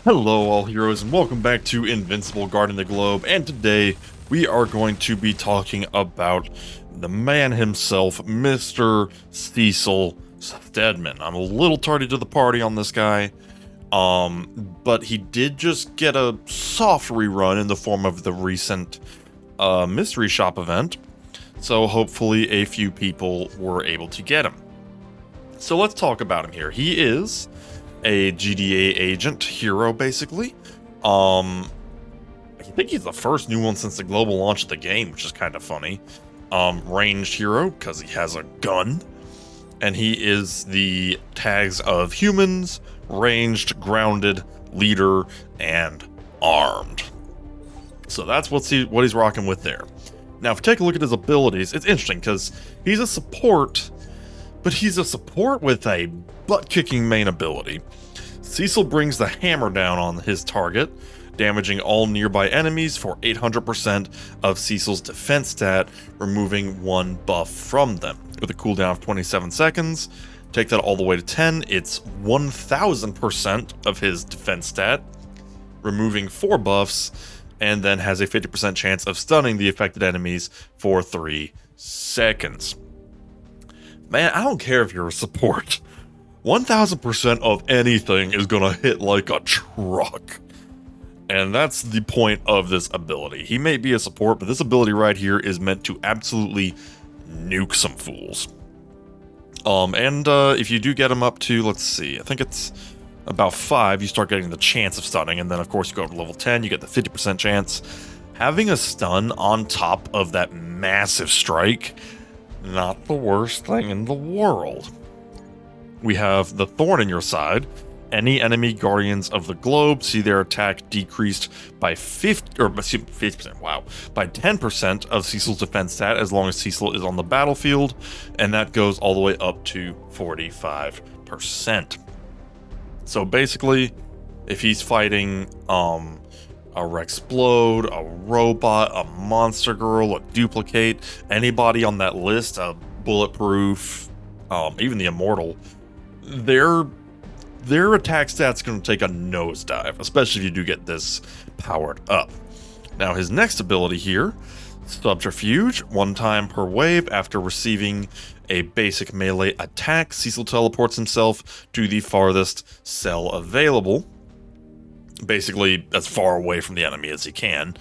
Hello all heroes and welcome back to Invincible guarding the globe, and today we are going to be talking about the man himself, Mr. Cecil Stedman. I'm a little tardy to the party on this guy, but he did just get a soft rerun in the form of the recent mystery shop event, so hopefully a few people were able to get him. So let's talk about him here. He is a GDA agent hero, basically. I think he's the first new one since the global launch of the game, which is kind of funny. Ranged hero, because he has a gun. And he is the tags of humans, ranged, grounded, leader, and armed. So that's what he's rocking with there. Now, if you take a look at his abilities, it's interesting, because he's a support, but he's a support with a butt-kicking main ability. Cecil brings the hammer down on his target, damaging all nearby enemies for 800% of Cecil's defense stat, removing one buff from them. With a cooldown of 27 seconds, take that all the way to 10, it's 1000% of his defense stat, removing 4 buffs, and then has a 50% chance of stunning the affected enemies for 3 seconds. Man, I don't care if you're a support. 1000% of anything is gonna hit like a truck. And that's the point of this ability. He may be a support, but this ability right here is meant to absolutely nuke some fools. If you do get him up to, let's see, I think it's about 5, you start getting the chance of stunning, and then of course you go up to level 10, you get the 50% chance. Having a stun on top of that massive strike, not the worst thing in the world. We have the thorn in your side. Any enemy guardians of the globe see their attack decreased by 50%, wow, by 10% of Cecil's defense stat as long as Cecil is on the battlefield, and that goes all the way up to 45%. So basically, if he's fighting a Rexplode, a robot, a monster girl, a duplicate, anybody on that list, a bulletproof, even the immortal, their attack stat's going to take a nosedive, especially if you do get this powered up. Now his next ability here, Subterfuge, 1 time per wave after receiving a basic melee attack, Cecil teleports himself to the farthest cell available, basically as far away from the enemy as he can,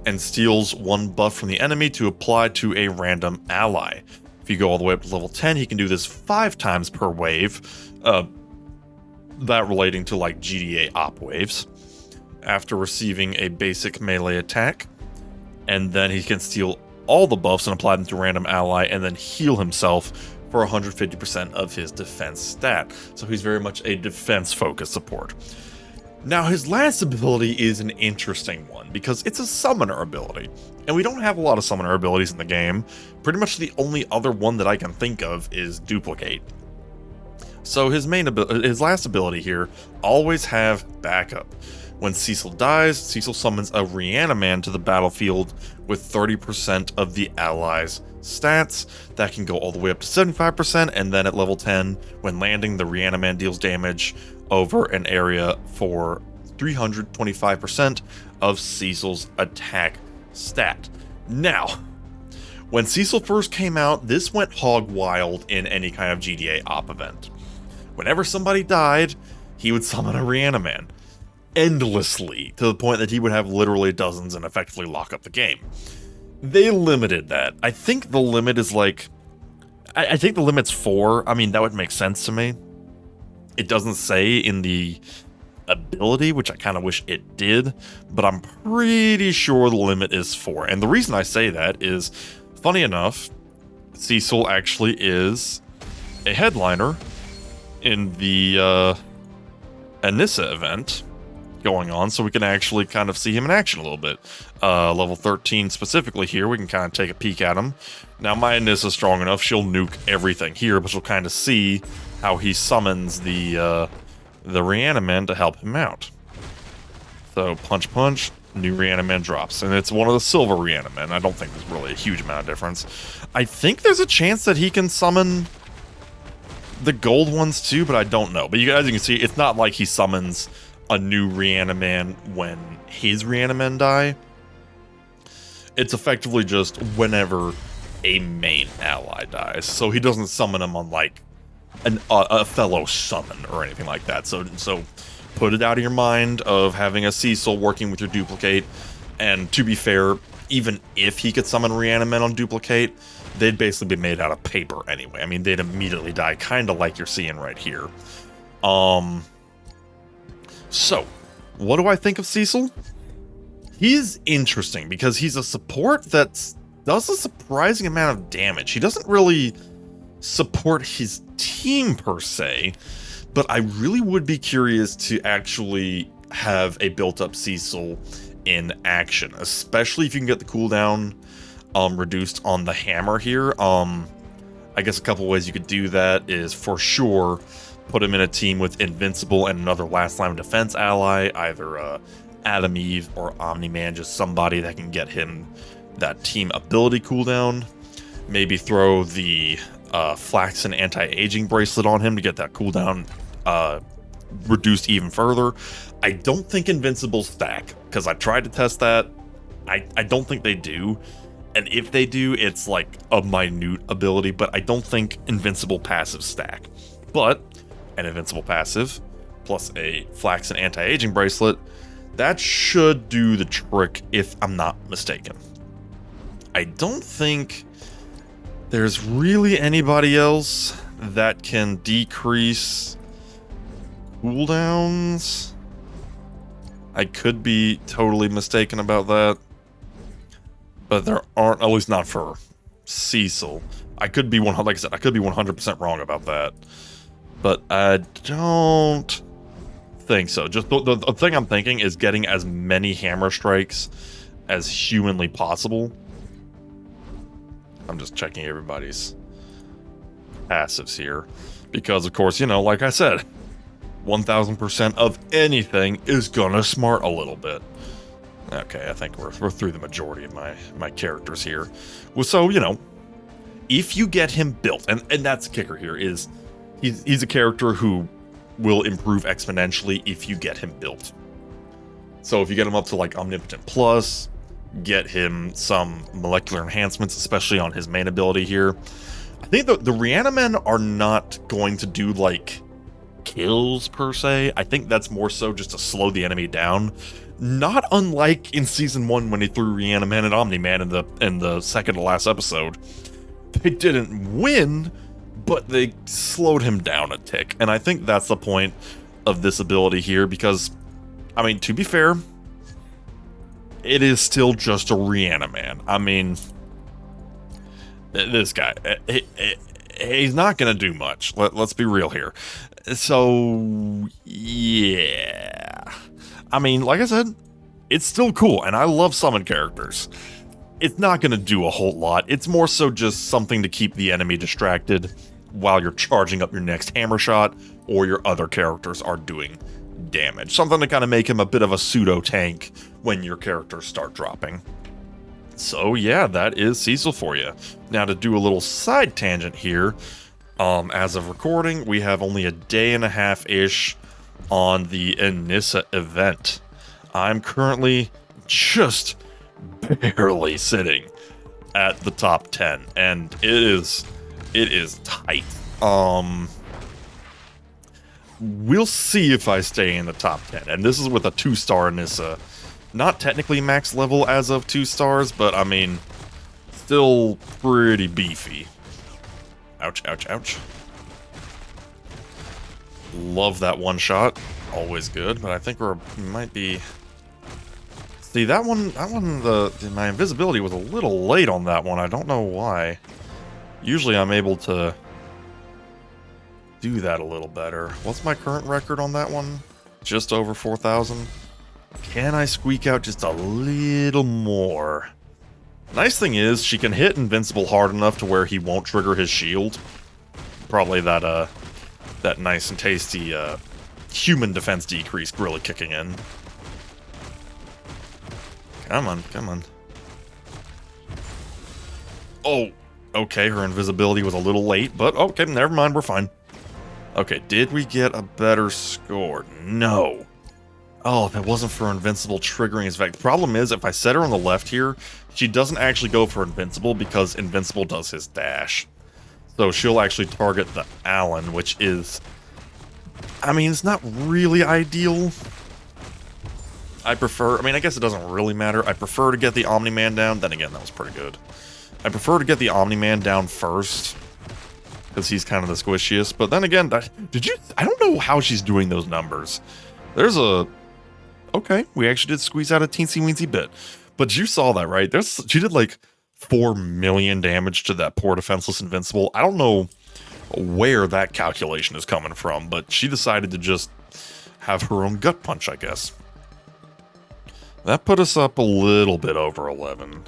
and steals 1 buff from the enemy to apply to a random ally. If you go all the way up to level 10, he can do this 5 times per wave, that relating to like GDA op waves, after receiving a basic melee attack, and then he can steal all the buffs and apply them to a random ally, and then heal himself for 150% of his defense stat. So he's very much a defense-focused support. Now his last ability is an interesting one, because it's a summoner ability, and we don't have a lot of summoner abilities in the game. Pretty much the only other one that I can think of is Duplicate. So his last ability here, always have backup. When Cecil dies, Cecil summons a Reaniman to the battlefield with 30% of the allies' stats. That can go all the way up to 75%, and then at level 10, when landing, the Reaniman deals damage over an area for 325% of Cecil's attack stat. Now, when Cecil first came out, this went hog wild in any kind of GDA op event. Whenever somebody died, he would summon a Reaniman endlessly, to the point that he would have literally dozens and effectively lock up the game. They limited that. I think the limit is like, I think the limit's 4. I mean, that would make sense to me. It doesn't say in the ability, which I kind of wish it did, but I'm pretty sure the limit is 4. And the reason I say that is, funny enough, Cecil actually is a headliner in the Anissa event going on, so we can actually kind of see him in action a little bit. Level 13 specifically here, we can kind of take a peek at him. Now my Anissa's strong enough, she'll nuke everything here, but you'll kind of see how he summons the Reaniman to help him out. So punch punch, new Reaniman drops, and it's one of the silver Reaniman. I don't think there's really a huge amount of difference. I think there's a chance that he can summon the gold ones too, but I don't know. But as you can see, it's not like he summons a new Reaniman when his Reanimen die. It's effectively just whenever a main ally dies. So he doesn't summon them on like a fellow summon or anything like that. So put it out of your mind of having a CECIL working with your duplicate. And to be fair, even if he could summon Reanimen on duplicate, they'd basically be made out of paper anyway. I mean, they'd immediately die, kind of like you're seeing right here. So, what do I think of CECIL? He's interesting because he's a support that does a surprising amount of damage. He doesn't really support his team per se, but I really would be curious to actually have a built-up CECIL in action, especially if you can get the cooldown reduced on the hammer here. I guess a couple ways you could do that is, for sure, put him in a team with Invincible and another last line of defense ally, either Adam Eve or Omni-Man, just somebody that can get him that team ability cooldown. Maybe throw the Flaxen anti-aging bracelet on him to get that cooldown reduced even further. I don't think Invincibles stack, because I tried to test that. I don't think they do. And if they do, it's like a minute ability, but I don't think Invincible passive stack. But an Invincible passive plus a Flaxen anti-aging bracelet, that should do the trick if I'm not mistaken. I don't think there's really anybody else that can decrease cooldowns. I could be totally mistaken about that, but there aren't, at least not for CECIL. I could be like I said, I could be 100% wrong about that, but I don't think so. Just the thing I'm thinking is getting as many hammer strikes as humanly possible. I'm just checking everybody's passives here, because of course, you know, like I said, 1000% of anything is gonna smart a little bit. Okay, I think we're through the majority of my characters here. Well, so, you know, if you get him built, and that's the kicker here, is he's a character who will improve exponentially if you get him built. So if you get him up to like Omnipotent Plus, get him some molecular enhancements, especially on his main ability here. I think the Reanimen are not going to do like kills per se. I think that's more so just to slow the enemy down. Not unlike in season 1 when he threw Reaniman and Omni-Man in the second to last episode. They didn't win, but they slowed him down a tick. And I think that's the point of this ability here, because, I mean, to be fair, it is still just a Reaniman. I mean, this guy, he's not going to do much. Let's be real here. So, yeah. I mean, like I said, it's still cool, and I love summon characters. It's not going to do a whole lot. It's more so just something to keep the enemy distracted while you're charging up your next hammer shot, or your other characters are doing damage. Something to kind of make him a bit of a pseudo-tank when your characters start dropping. So yeah, that is CECIL for you. Now, to do a little side tangent here, as of recording, we have only a day and a half-ish on the Anissa event. I'm currently just barely sitting at the top 10, and it is tight. We'll see if I stay in the top 10, and this is with a 2-star Anissa. Not technically max level as of 2 stars, but I mean, still pretty beefy. Ouch, ouch, ouch. Love that one shot. Always good, but I think we might be... See, that one, my invisibility was a little late on that one. I don't know why. Usually I'm able to do that a little better. What's my current record on that one? Just over 4,000. Can I squeak out just a little more? Nice thing is, she can hit Invincible hard enough to where he won't trigger his shield. Probably that nice and tasty human defense decrease really kicking in. Come on, come on. Oh, okay, her invisibility was a little late, but okay, never mind, we're fine. Okay, did we get a better score? No. Oh, if it wasn't for Invincible triggering his effect. The problem is, if I set her on the left here, she doesn't actually go for Invincible because Invincible does his dash. So she'll actually target the Allen, which is... I mean, it's not really ideal. I prefer... I mean, I guess it doesn't really matter. I prefer to get the Omni-Man down. Then again, that was pretty good. I prefer to get the Omni-Man down first, because he's kind of the squishiest. But then again, did you... I don't know how she's doing those numbers. There's a... Okay, we actually did squeeze out a teensy-weensy bit. But you saw that, right? She did like 4 million damage to that poor defenseless Invincible. I don't know where that calculation is coming from, but she decided to just have her own gut punch, I guess. That put us up a little bit over 11.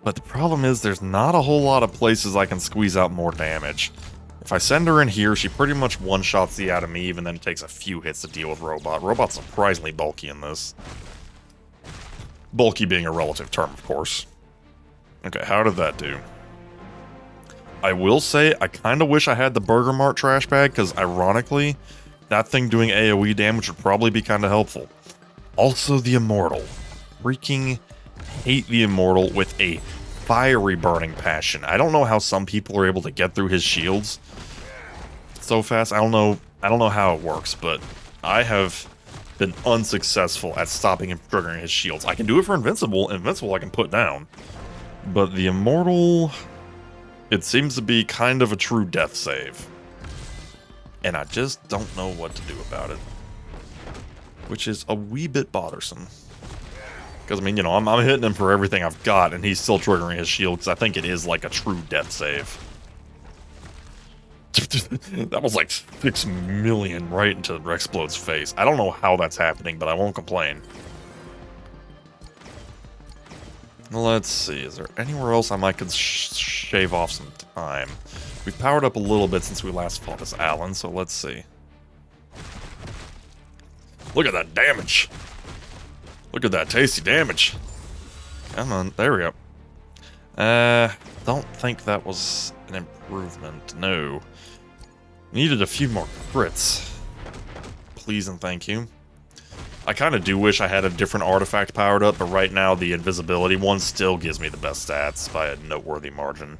But the problem is there's not a whole lot of places I can squeeze out more damage. If I send her in here, she pretty much one-shots the out of me, even then takes a few hits to deal with Robot. Robot's surprisingly bulky in this. Bulky being a relative term, of course. Okay, how did that do? I will say, I kind of wish I had the Burger Mart trash bag, because ironically, that thing doing AoE damage would probably be kind of helpful. Also, the Immortal. Freaking hate the Immortal with a fiery burning passion. I don't know how some people are able to get through his shields so fast. I don't know how it works, but I have been unsuccessful at stopping him triggering his shields. I can do it for Invincible. Invincible I can put down. But the Immortal, it seems to be kind of a true death save. And I just don't know what to do about it. Which is a wee bit bothersome. Because, I mean, you know, I'm hitting him for everything I've got, and he's still triggering his shield, because I think it is like a true death save. That was like 6 million right into Rexplode's face. I don't know how that's happening, but I won't complain. Let's see, is there anywhere else I might could shave off some time? We've powered up a little bit since we last fought this Allen, so let's see. Look at that damage! Look at that tasty damage. Come on, there we go. Don't think that was an improvement, no. Needed a few more crits. Please and thank you. I kind of do wish I had a different artifact powered up, but right now the invisibility one still gives me the best stats by a noteworthy margin.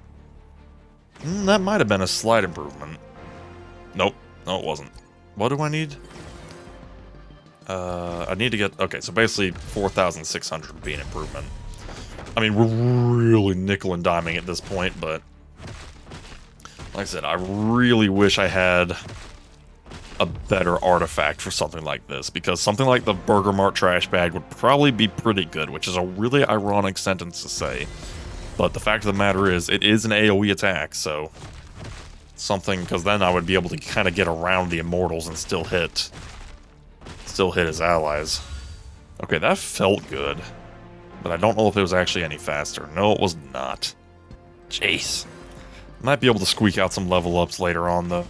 That might have been a slight improvement. Nope, no it wasn't. What do I need? I need to get... Okay, so basically 4,600 would be an improvement. I mean, we're really nickel and diming at this point, but... Like I said, I really wish I had a better artifact for something like this, because something like the Burger Mart trash bag would probably be pretty good, which is a really ironic sentence to say. But the fact of the matter is, it is an AoE attack, so... Something, because then I would be able to kind of get around the Immortals and still hit his allies. Okay, that felt good. But I don't know if it was actually any faster. No, it was not. Jeez. Might be able to squeak out some level ups later on, though.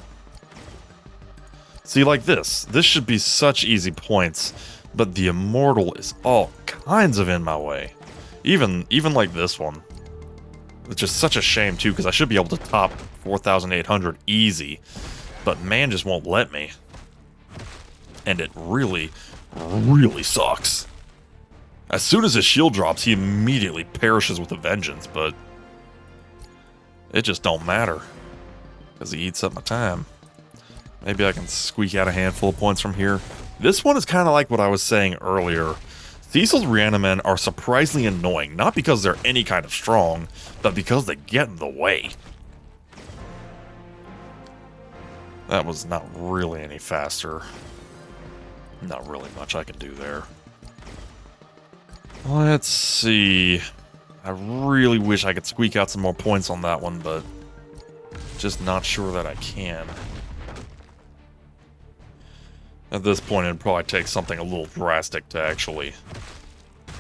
See, like this. This should be such easy points. But the Immortal is all kinds of in my way. Even like this one. Which is such a shame, too, because I should be able to top 4,800 easy. But man just won't let me. And it really, really sucks. As soon as his shield drops, he immediately perishes with a vengeance, but it just don't matter, because he eats up my time. Maybe I can squeak out a handful of points from here. This one is kind of like what I was saying earlier. CECIL's Reanimen are surprisingly annoying, not because they're any kind of strong, but because they get in the way. That was not really any faster. Not really much I can do there. Let's see. I really wish I could squeak out some more points on that one, but just not sure that I can. At this point, it'd probably take something a little drastic to actually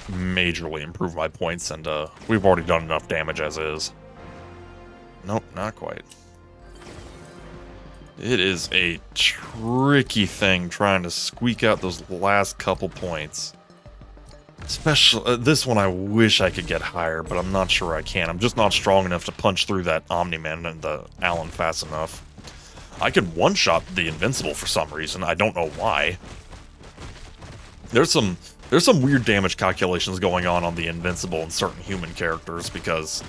majorly improve my points, and we've already done enough damage as is. Nope, not quite. It is a tricky thing trying to squeak out those last couple points. Especially, this one I wish I could get higher, but I'm not sure I can. I'm just not strong enough to punch through that Omni-Man and the Allen fast enough. I could one-shot the Invincible for some reason. I don't know why. There's some weird damage calculations going on the Invincible and certain human characters, because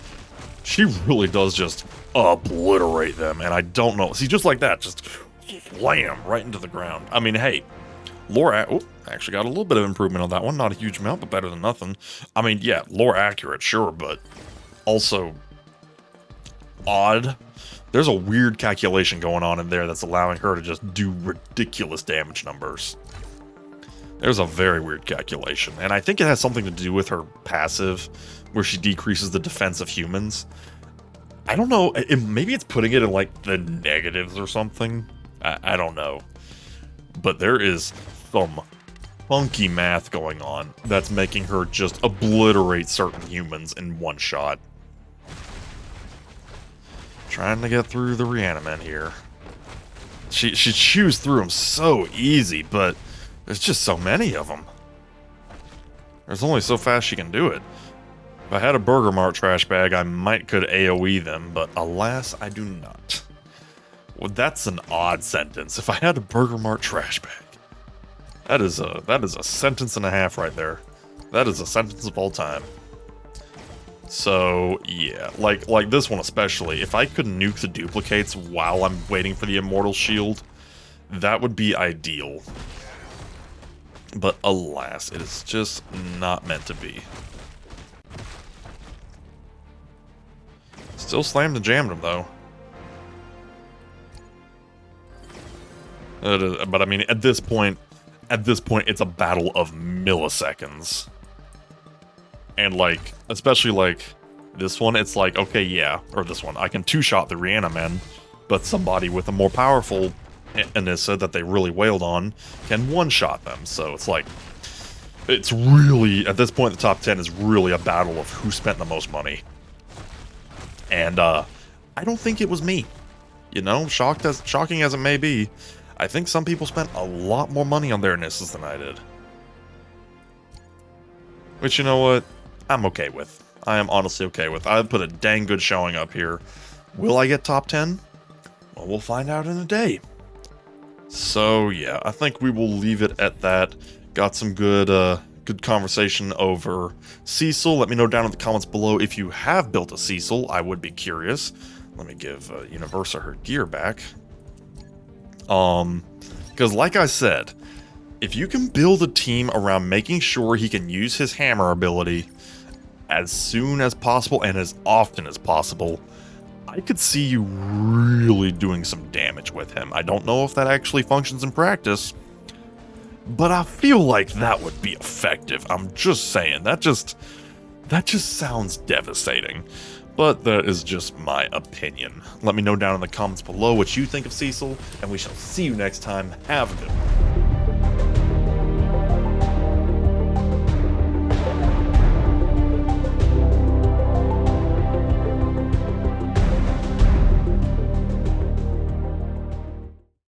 she really does just obliterate them, and I don't know. See, just like that, just slam right into the ground. I mean, hey, lore, actually got a little bit of improvement on that one. Not a huge amount, but better than nothing. I mean, yeah, lore accurate, sure, but also odd. There's a weird calculation going on in there that's allowing her to just do ridiculous damage numbers. There's a very weird calculation, and I think it has something to do with her passive, where she decreases the defense of humans. I don't know, maybe it's putting it in, like, the negatives or something. I don't know. But there is some funky math going on that's making her just obliterate certain humans in one shot. Trying to get through the reanimate here. She chews through them so easy, but there's just so many of them. There's only so fast she can do it. If I had a Burger Mart trash bag, I could AoE them, but alas, I do not. Well, that's an odd sentence. If I had a Burger Mart trash bag. That is a sentence and a half right there. That is a sentence of all time. So, yeah, like this one especially, if I could nuke the duplicates while I'm waiting for the Immortal Shield, that would be ideal. But alas, it is just not meant to be. Still slammed and jammed him, though. But I mean, at this point, it's a battle of milliseconds. And, like, especially, like, this one, it's like, okay, yeah, or this one, I can two-shot the Reaniman, but somebody with a more powerful Anissa that they really wailed on can one-shot them, so it's like, it's really, at this point, the top 10 is really a battle of who spent the most money. And, I don't think it was me. You know, shocking as it may be, I think some people spent a lot more money on their Anissas than I did. Which, you know what? I'm okay with. I am honestly okay with. I put a dang good showing up here. Will I get top 10? Well, we'll find out in a day. So, yeah, I think we will leave it at that. Got some good conversation over CECIL. Let me know down in the comments below if you have built a CECIL. I would be curious. Let me give Universa her gear back. Because like I said, if you can build a team around making sure he can use his hammer ability as soon as possible and as often as possible, I could see you really doing some damage with him. I don't know if that actually functions in practice, but I feel like that would be effective. I'm just saying, that just sounds devastating. But that is just my opinion. Let me know down in the comments below what you think of CECIL, and we shall see you next time. Have a good one.